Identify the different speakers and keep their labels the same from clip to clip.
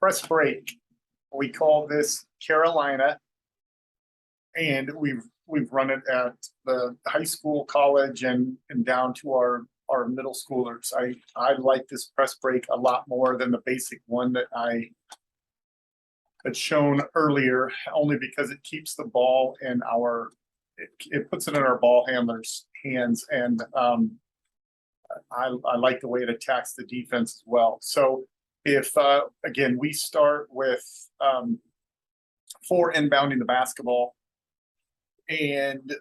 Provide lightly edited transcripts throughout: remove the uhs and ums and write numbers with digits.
Speaker 1: press break. We call this Carolina, and we've run it at the high school, college, and down to our middle schoolers. I like this press break a lot more than the basic one that I had shown earlier, only because it keeps the ball in it puts it in our ball handlers' hands, and I like the way it attacks the defense as well. So if again, we start with 4 inbounding the basketball, and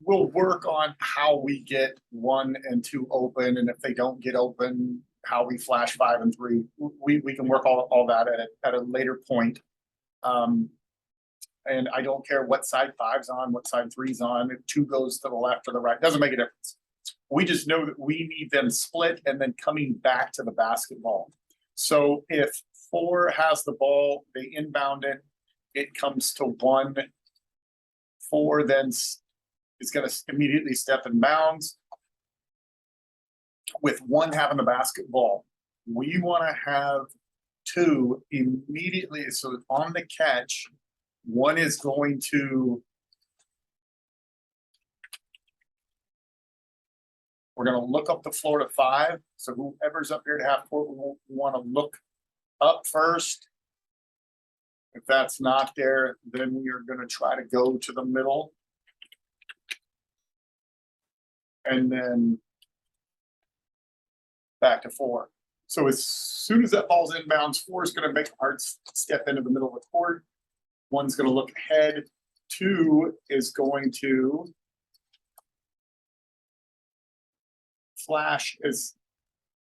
Speaker 1: we'll work on how we get 1 and 2 open, and if they don't get open, how we flash 5 and 3. We can work all that at a later point. And I don't care what side 5's on, what side 3's on. If 2 goes to the left or the right, doesn't make a difference. We just know that we need them split and then coming back to the basketball. So if 4 has the ball, they inbound it, it comes to 1. 4 then is going to immediately step in bounds. With 1 having the basketball, we want to have 2 immediately. So on the catch, 1 is going to, we're going to look up the floor to 5. So whoever's up here to half court, we want to look up first. If that's not there, then we are going to try to go to the middle. And then back to 4. So as soon as that ball's inbounds, 4 is going to make a hard step into the middle of the court. 1's going to look ahead. 2 is going to flash is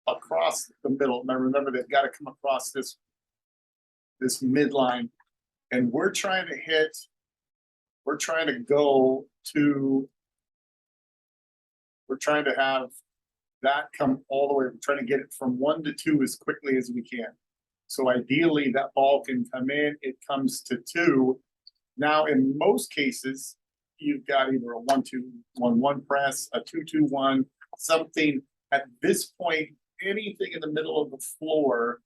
Speaker 1: across the middle. Now remember, they've got to come across this midline, and we're trying to have that come all the way. We're trying to get it from 1 to 2 as quickly as we can. So ideally that ball can come in, it comes to 2. Now in most cases, you've got either a 1-2-1-1 press, a 2-2-1, something. At this point, anything in the middle of the floor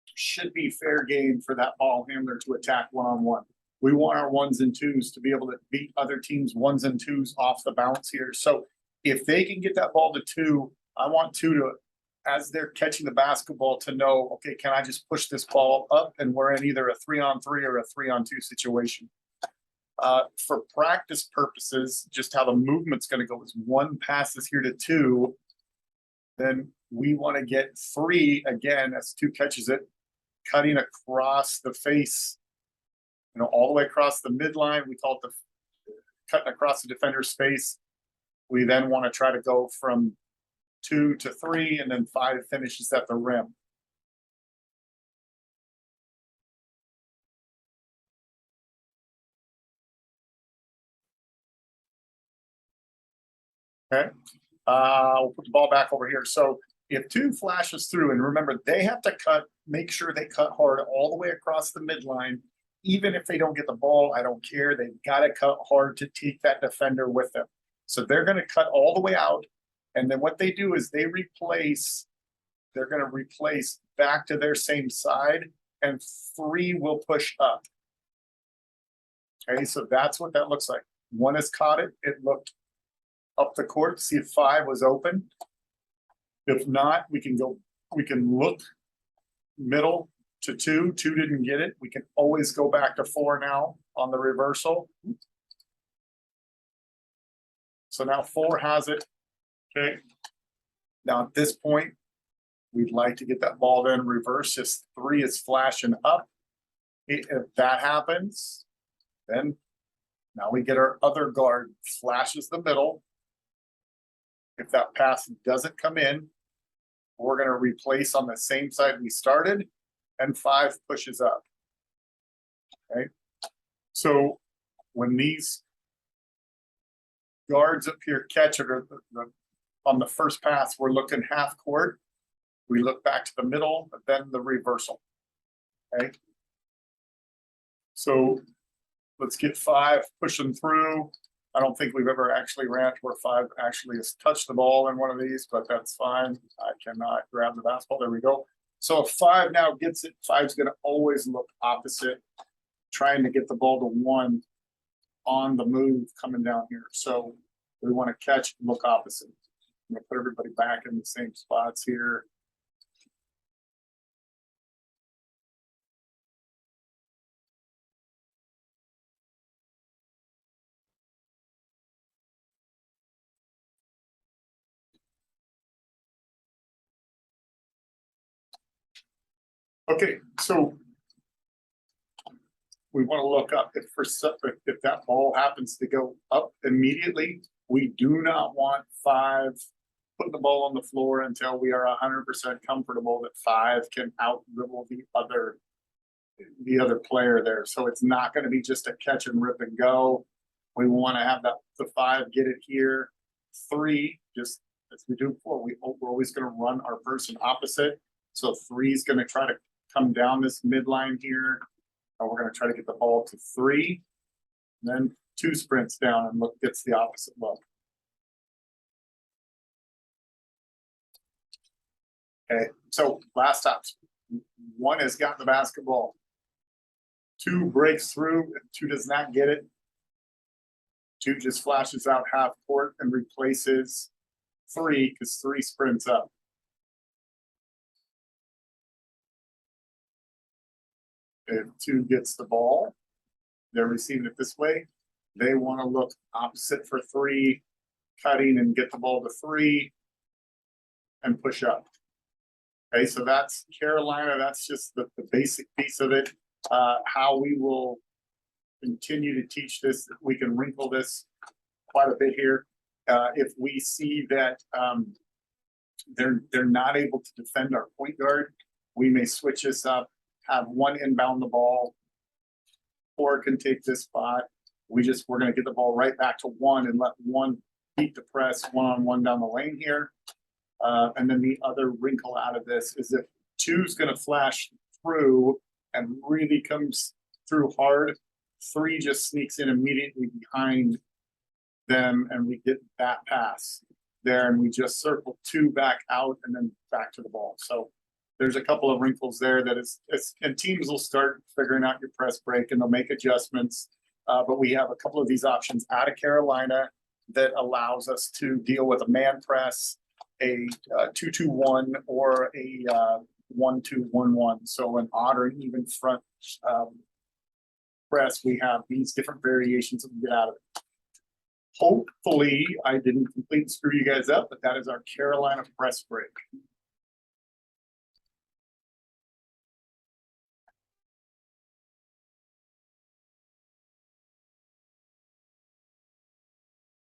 Speaker 1: should be fair game for that ball handler to attack one-on-one. We want our 1s and 2s to be able to beat other teams' 1s and 2s off the bounce here. So if they can get that ball to 2, I want 2 to, as they're catching the basketball, to know, okay, can I just push this ball up and we're in either a 3-on-3 or a 3-on-2 situation. For practice purposes, just how the movement's going to go is 1 passes here to 2. Then we want to get 3 again as 2 catches it, cutting across the face, all the way across the midline. We call it the cutting across the defender's space. We then want to try to go from 2 to 3, and then 5 finishes at the rim. Okay, we'll put the ball back over here. So if 2 flashes through, and remember, they have to make sure they cut hard all the way across the midline. Even if they don't get the ball, I don't care. They've got to cut hard to take that defender with them. So they're going to cut all the way out. And then what they do is they're going to replace back to their same side, and 3 will push up. Okay, so that's what that looks like. 1 has caught it. It looked up the court, see if 5 was open. If not, we can look middle to 2. 2 didn't get it. We can always go back to 4 now on the reversal. So now 4 has it. Okay. Now at this point, we'd like to get that ball then reverse. If 3 is flashing up, if that happens, then now we get our other guard flashes the middle. If that pass doesn't come in, we're going to replace on the same side we started, and 5 pushes up. Okay. So when these guards up here catch it, or on the first pass, we're looking half court. We look back to the middle, but then the reversal. Okay. So let's get 5 pushing through. I don't think we've ever actually ran to where 5 actually has touched the ball in one of these, but that's fine. I cannot grab the basketball. There we go. So if 5 now gets it, 5's gonna always look opposite, trying to get the ball to 1 on the move coming down here. So we want to catch and look opposite. I'm gonna put everybody back in the same spots here. Okay, so we want to look up if that ball happens to go up immediately. We do not want 5 putting the ball on the floor until we are 100% comfortable that 5 can out dribble the other player there. So it's not going to be just a catch and rip and go. We want to have the 5 get it here. 3, just as we do before, we're always going to run our person opposite. So 3 is going to try to come down this midline here. And we're going to try to get the ball to 3. Then 2 sprints down and gets the opposite look. Okay, so last stops. 1 has gotten the basketball. 2 breaks through, and 2 does not get it. 2 just flashes out half court and replaces 3 because 3 sprints up. If 2 gets the ball, they're receiving it this way. They want to look opposite for 3, cutting and get the ball to 3 and push up. Okay, so that's Carolina. That's just the basic piece of it. How we will continue to teach this, we can wrinkle this quite a bit here. If we see that they're not able to defend our point guard, we may switch this up, have 1 inbound the ball, or can take this spot. We're going to get the ball right back to 1 and let 1 beat the press 1-on-1 down the lane here. And then the other wrinkle out of this is if 2 is going to flash through and really comes through hard, 3 just sneaks in immediately behind them and we get that pass there and we just circle 2 back out and then back to the ball. So there's a couple of wrinkles there that and teams will start figuring out your press break and they'll make adjustments. But we have a couple of these options out of Carolina that allows us to deal with a man press, a 2-2-1 or a 1-2-1-1. So an odd or even front press, we have these different variations that we get out of it. Hopefully I didn't completely screw you guys up, but that is our Carolina press break.